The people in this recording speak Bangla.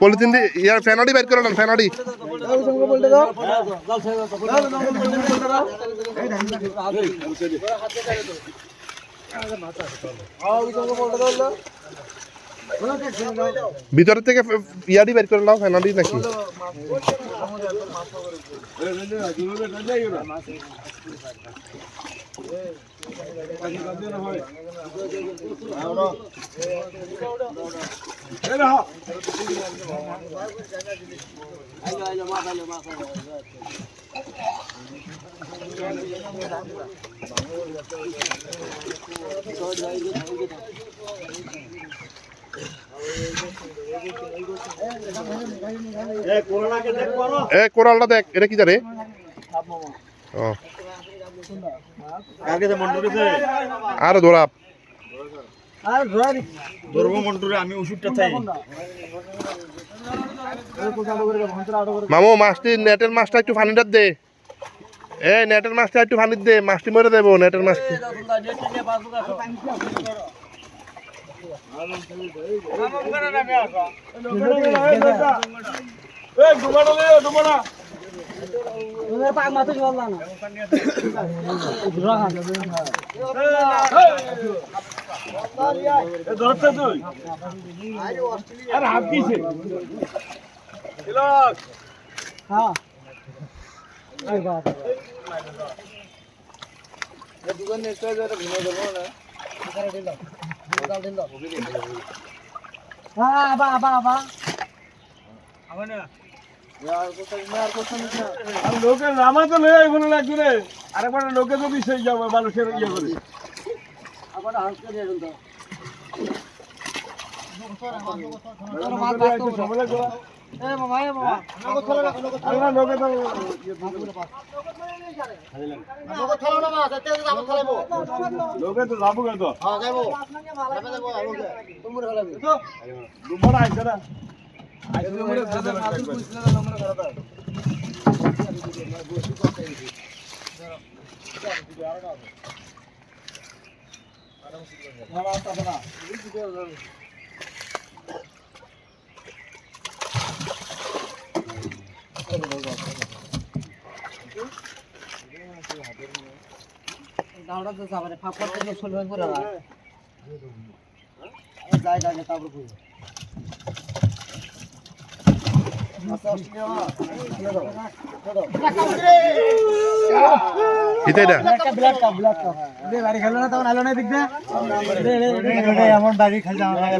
পলিথিন দিয়ে ইয়ার ফ্যানাডি বের করে নেন ফ্যানাডি ভিতরের থেকে ইয়াডি বের করে নাও ফ্যানাডি নাকি কোরালটা দেখ এটা কি জানে আর ধরা আমি ওষুধটা চাই মামু মাছটি নেটের মাছটা একটু পানিটা দে নেটের মাছটা একটু পানি দে মাছটি মরে দেবো নেটের মাছটি লোকের নামা তো লই আইব না লাগবে রে আরেকবার লোকে তো বিষয় যাবে মানুষের ইয়ে করে আবার হাউস করে দেন তো লোকে তো যাবো কত আইসে না দাওড়া তো সামনে ফাঁপড় থেকে চলবে করে যায় যায় তারপর কই ব্ল্যাক কাপ বাড়ি খেলো না তখন আলো না দিক দে এমন বাড়ি খেলতে আমার